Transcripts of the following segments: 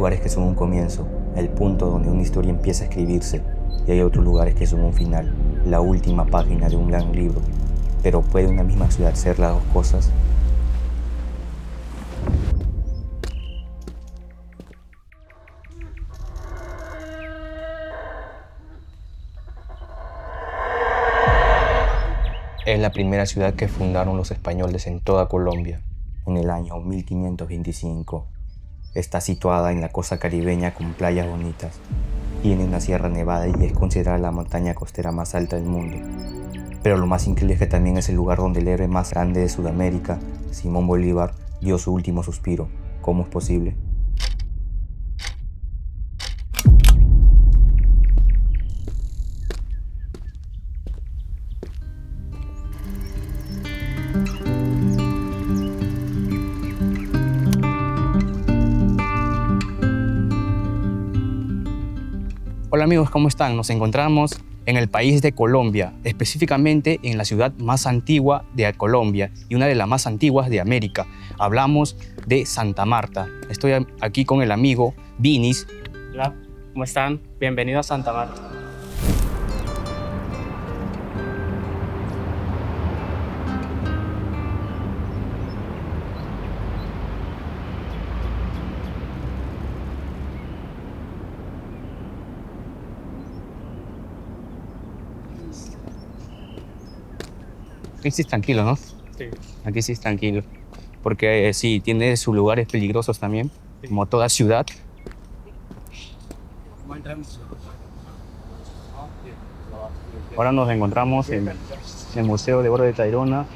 lugares que son un comienzo, el punto donde una historia empieza a escribirse, y hay otros lugares que son un final, la última página de un gran libro. Pero ¿puede una misma ciudad ser las dos cosas? Es la primera ciudad que fundaron los españoles en toda Colombia, en el año 1525. Está situada en la costa caribeña con playas bonitas. Tiene una sierra nevada y es considerada la montaña costera más alta del mundo. Pero lo más increíble es que también es el lugar donde el héroe más grande de Sudamérica, Simón Bolívar, dio su último suspiro. ¿Cómo es posible? Hola amigos, ¿cómo están? Nos encontramos en el país de Colombia, específicamente en la ciudad más antigua de Colombia y una de las más antiguas de América. Hablamos de Santa Marta. Estoy aquí con el amigo Vinis. Hola, ¿cómo están? Bienvenido a Santa Marta. Aquí sí es tranquilo, ¿no? Sí. Aquí sí es tranquilo. Porque sí, tiene sus lugares peligrosos también, como toda ciudad. Ahora nos encontramos en el Museo de Oro de Tayrona.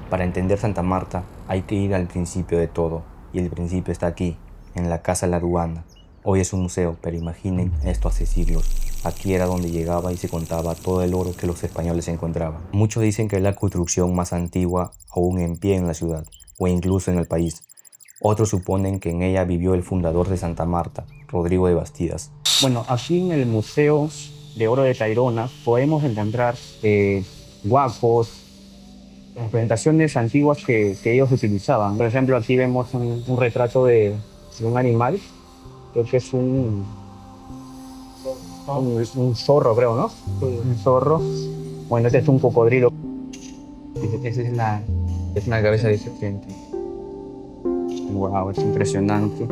Para entender Santa Marta hay que ir al principio de todo, y el principio está aquí, en la Casa La Aduana. Hoy es un museo, pero imaginen esto hace siglos. Aquí era donde llegaba y se contaba todo el oro que los españoles encontraban. Muchos dicen que es la construcción más antigua aún en pie en la ciudad, o incluso en el país. Otros suponen que en ella vivió el fundador de Santa Marta, Rodrigo de Bastidas. Bueno, aquí en el Museo de Oro de Tayrona podemos encontrar guacos, representaciones antiguas que ellos utilizaban. Por ejemplo, aquí vemos un retrato de un animal, creo que es un zorro, creo, ¿no? Un zorro. Bueno, este es un cocodrilo. Esa es una cabeza de serpiente. Wow, es impresionante.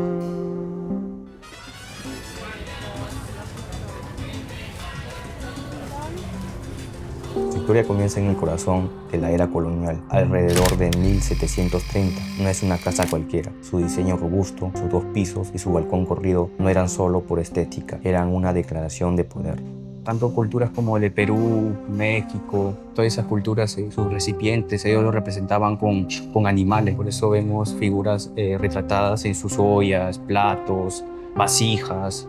Su historia comienza en el corazón de la era colonial, alrededor de 1730. No es una casa cualquiera. Su diseño robusto, sus 2 pisos y su balcón corrido no eran solo por estética, eran una declaración de poder. Tanto culturas como el de Perú, México, todas esas culturas, sus recipientes, ellos lo representaban con animales. Por eso vemos figuras retratadas en sus ollas, platos, vasijas.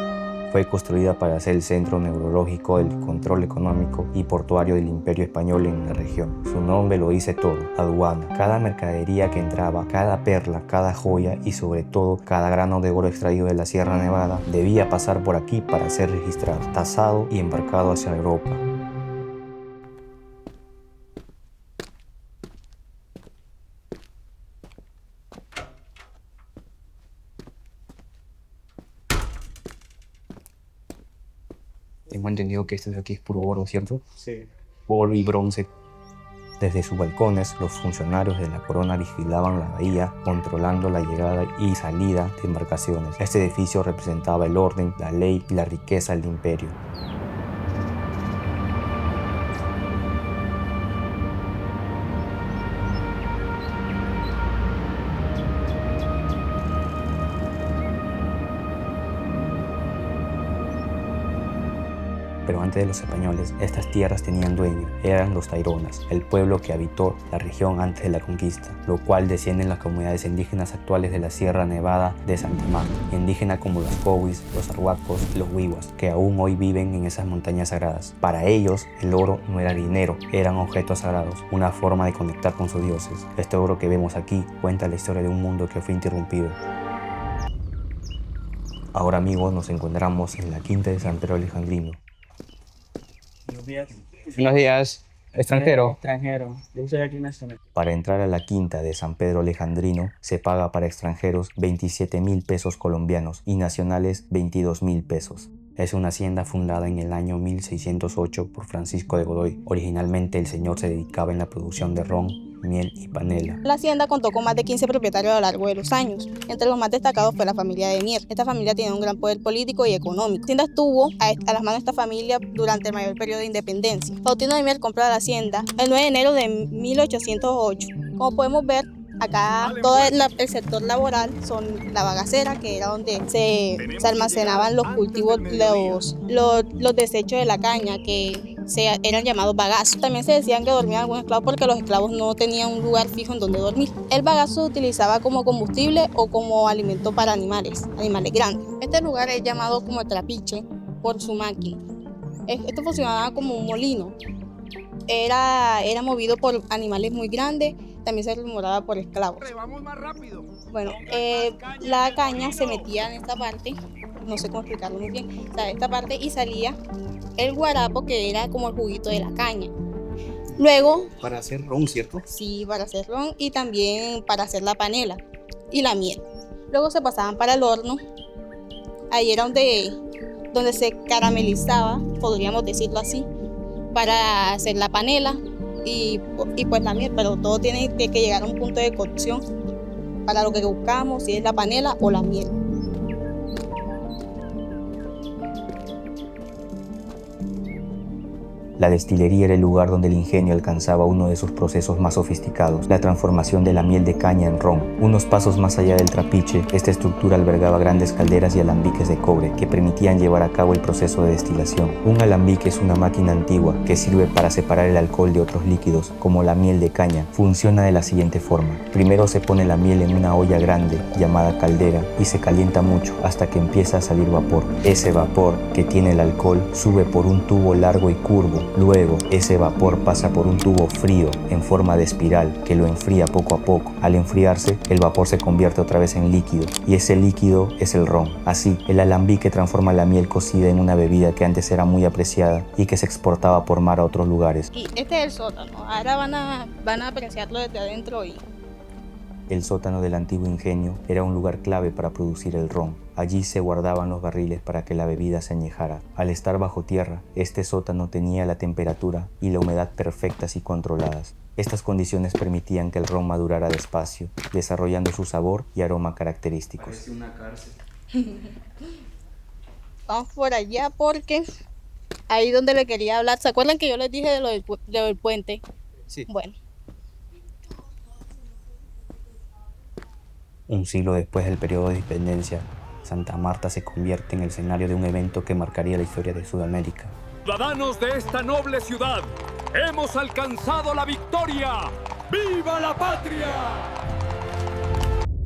Fue construida para ser el centro neurológico del control económico y portuario del Imperio Español en la región. Su nombre lo dice todo, aduana. Cada mercadería que entraba, cada perla, cada joya y sobre todo cada grano de oro extraído de la Sierra Nevada debía pasar por aquí para ser registrado, tasado y embarcado hacia Europa. Tengo entendido que este de aquí es puro oro, ¿cierto? Sí. Oro y bronce. Desde sus balcones, los funcionarios de la corona vigilaban la bahía, controlando la llegada y salida de embarcaciones. Este edificio representaba el orden, la ley y la riqueza del imperio. Pero antes de los españoles, estas tierras tenían dueño, eran los taironas, el pueblo que habitó la región antes de la conquista, lo cual descienden las comunidades indígenas actuales de la Sierra Nevada de Santa Marta, indígenas como los cowis, los arhuacos y los wiwas, que aún hoy viven en esas montañas sagradas. Para ellos, el oro no era dinero, eran objetos sagrados, una forma de conectar con sus dioses. Este oro que vemos aquí cuenta la historia de un mundo que fue interrumpido. Ahora, amigos, nos encontramos en la quinta de San Pedro Alejandrino. Buenos días. Buenos días. Extranjero. Extranjero. Yo soy aquí nacional. Para entrar a la quinta de San Pedro Alejandrino se paga para extranjeros 27.000 pesos colombianos y nacionales 22.000 pesos. Es una hacienda fundada en el año 1608 por Francisco de Godoy. Originalmente el señor se dedicaba en la producción de ron, miel y panela. La hacienda contó con más de 15 propietarios a lo largo de los años. Entre los más destacados fue la familia de Mier. Esta familia tenía un gran poder político y económico. La hacienda estuvo a las manos de esta familia durante el mayor periodo de independencia. Faustino de Mier compra la hacienda el 9 de enero de 1808. Como podemos ver, acá todo el sector laboral son la bagacera, que era donde se almacenaban los cultivos, los desechos de la caña, que eran llamados bagazos. También se decían que dormían algunos esclavos porque los esclavos no tenían un lugar fijo en donde dormir. El bagazo se utilizaba como combustible o como alimento para animales grandes. Este lugar es llamado como el trapiche por su máquina. Esto funcionaba como un molino. Era movido por animales muy grandes, también se rumoraba por esclavos. Bueno, la caña se metía en esta parte, no sé cómo explicarlo muy bien, esta parte, y salía el guarapo, que era como el juguito de la caña. Luego... Para hacer ron, ¿cierto? Sí, para hacer ron y también para hacer la panela y la miel. Luego se pasaban para el horno. Ahí era donde se caramelizaba, podríamos decirlo así, para hacer la panela y pues la miel, pero todo tiene que llegar a un punto de cocción para lo que buscamos, si es la panela o la miel. La destilería era el lugar donde el ingenio alcanzaba uno de sus procesos más sofisticados, la transformación de la miel de caña en ron. Unos pasos más allá del trapiche, esta estructura albergaba grandes calderas y alambiques de cobre que permitían llevar a cabo el proceso de destilación. Un alambique es una máquina antigua que sirve para separar el alcohol de otros líquidos, como la miel de caña. Funciona de la siguiente forma. Primero se pone la miel en una olla grande, llamada caldera, y se calienta mucho hasta que empieza a salir vapor. Ese vapor, que tiene el alcohol, sube por un tubo largo y curvo. Luego, ese vapor pasa por un tubo frío en forma de espiral que lo enfría poco a poco. Al enfriarse, el vapor se convierte otra vez en líquido y ese líquido es el ron. Así, el alambique transforma la miel cocida en una bebida que antes era muy apreciada y que se exportaba por mar a otros lugares. Y este es el sótano. Ahora van a apreciarlo desde adentro. El sótano del antiguo ingenio era un lugar clave para producir el ron. Allí se guardaban los barriles para que la bebida se añejara. Al estar bajo tierra, este sótano tenía la temperatura y la humedad perfectas y controladas. Estas condiciones permitían que el ron madurara despacio, desarrollando su sabor y aroma característicos. Parece una cárcel. Vamos por allá porque ahí donde le quería hablar. ¿Se acuerdan que yo les dije de lo del puente? Sí. Bueno. Un siglo después del periodo de independencia, Santa Marta se convierte en el escenario de un evento que marcaría la historia de Sudamérica. Ciudadanos de esta noble ciudad, hemos alcanzado la victoria. ¡Viva la patria!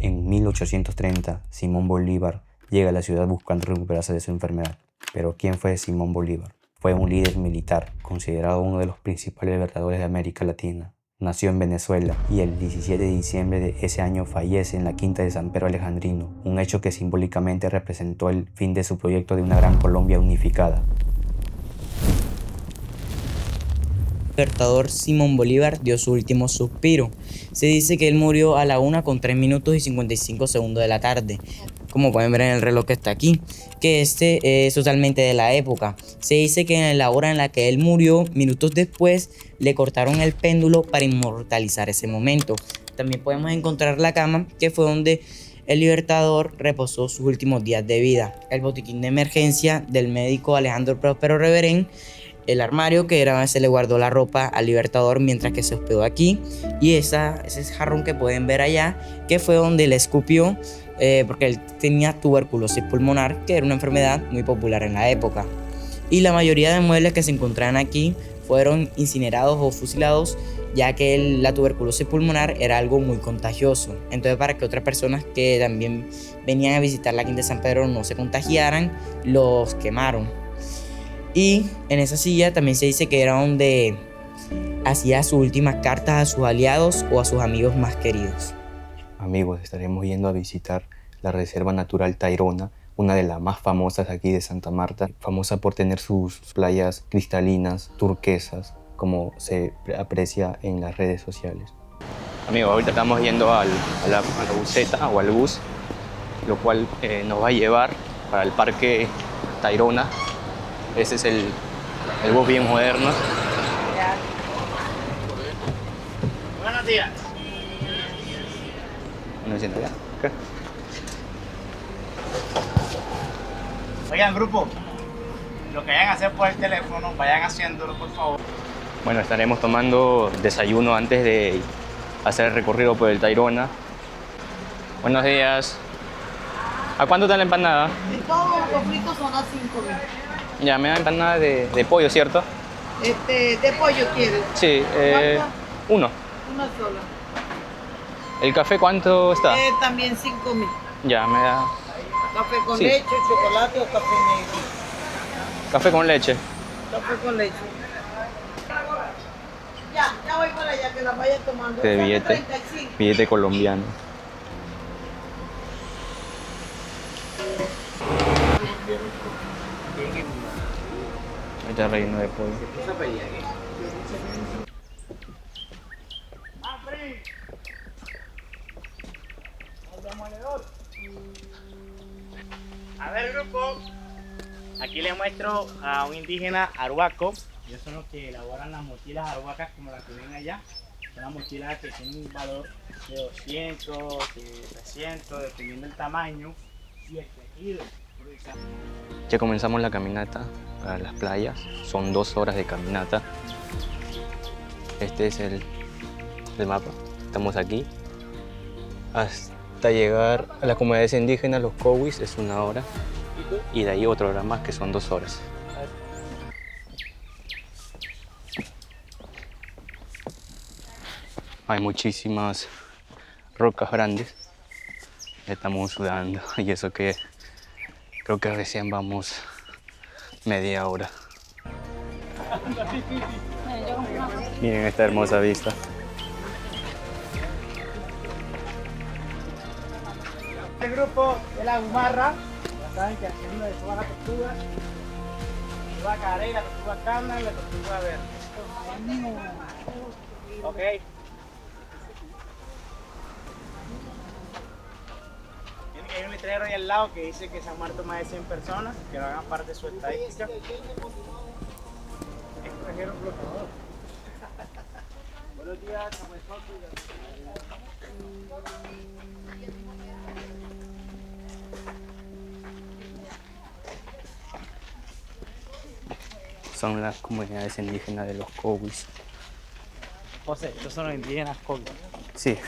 En 1830, Simón Bolívar llega a la ciudad buscando recuperarse de su enfermedad. Pero ¿quién fue Simón Bolívar? Fue un líder militar, considerado uno de los principales libertadores de América Latina. Nació en Venezuela y el 17 de diciembre de ese año fallece en la quinta de San Pedro Alejandrino, un hecho que simbólicamente representó el fin de su proyecto de una gran Colombia unificada. El libertador Simón Bolívar dio su último suspiro. Se dice que él murió a la 1:03 y 55 segundos de la tarde, como pueden ver en el reloj que está aquí, que este es totalmente de la época. Se dice que en la hora en la que él murió, minutos después, le cortaron el péndulo para inmortalizar ese momento. También podemos encontrar la cama, que fue donde el libertador reposó sus últimos días de vida, el botiquín de emergencia del médico Alejandro Próspero Reverén, el armario que era donde se le guardó la ropa al libertador mientras que se hospedó aquí, y ese jarrón que pueden ver allá, que fue donde le escupió porque él tenía tuberculosis pulmonar, que era una enfermedad muy popular en la época. Y la mayoría de muebles que se encontraban aquí fueron incinerados o fusilados, ya que la tuberculosis pulmonar era algo muy contagioso. Entonces, para que otras personas que también venían a visitar la Quinta de San Pedro no se contagiaran, los quemaron. Y en esa silla también se dice que era donde hacía sus últimas cartas a sus aliados o a sus amigos más queridos. Amigos, estaremos yendo a visitar la Reserva Natural Tayrona, una de las más famosas aquí de Santa Marta, famosa por tener sus playas cristalinas, turquesas, como se aprecia en las redes sociales. Amigos, ahorita estamos yendo a la buseta o al bus, lo cual nos va a llevar para el Parque Tayrona. Ese es el bus bien moderno. Buenos días. No siento ya. Acá. Oigan, grupo, lo que vayan a hacer por el teléfono, vayan haciéndolo, por favor. Bueno, estaremos tomando desayuno antes de hacer el recorrido por el Tayrona. Buenos días. ¿A cuánto está la empanada? Todos los fritos son a 5.000. Ya, me da empanada de pollo, ¿cierto? ¿De pollo quieres? Sí, uno. Una sola. ¿El café cuánto está? También 5.000. Ya, me da Café con Sí. leche, chocolate o café negro. café con leche. Café con leche. Ya voy para allá, que la vaya tomando. De Esa billete. 35. Billete colombiano. Está relleno de pollo. A ver, grupo, aquí les muestro a un indígena arhuaco. Ellos son los que elaboran las mochilas arhuacas como las que ven allá. Son las mochilas que tienen un valor de 200, de 300, dependiendo del tamaño y el tejido. Ya comenzamos la caminata a las playas. Son 2 horas de caminata. Este es el mapa. Estamos aquí. Hasta llegar a las comunidades indígenas, los Cowis, es 1 hora. Y de ahí otra hora más, que son 2 horas. Hay muchísimas rocas grandes. Estamos sudando y eso que creo que recién vamos media hora. Miren esta hermosa vista. Este grupo de la Gumarra, ya saben que haciendo de todas las tortugas, tortuga carey, la tortuga cana y la tortuga verde. Ok. Tiene que hay un letrero ahí al lado que dice que se han muerto más de 100 personas, que no hagan parte de su estadística. Es extranjero flotador. Buenos días, Son las comunidades indígenas de los Cowis. José, estos son los indígenas Cowis. Sí.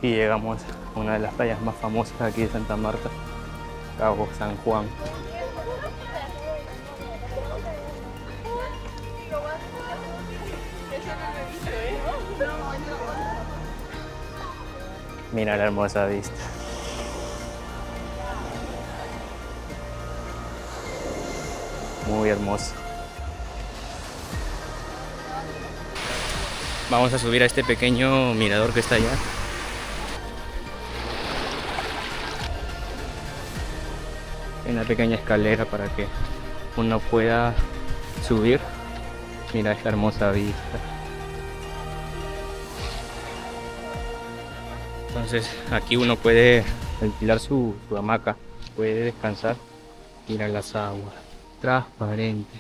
Y llegamos a una de las playas más famosas aquí de Santa Marta, Cabo San Juan. Mira la hermosa vista. Muy hermoso. Vamos a subir a este pequeño mirador que está allá. Hay una pequeña escalera para que uno pueda subir. Mira esta hermosa vista. Entonces aquí uno puede alquilar su hamaca, puede descansar. Mira las aguas, transparente.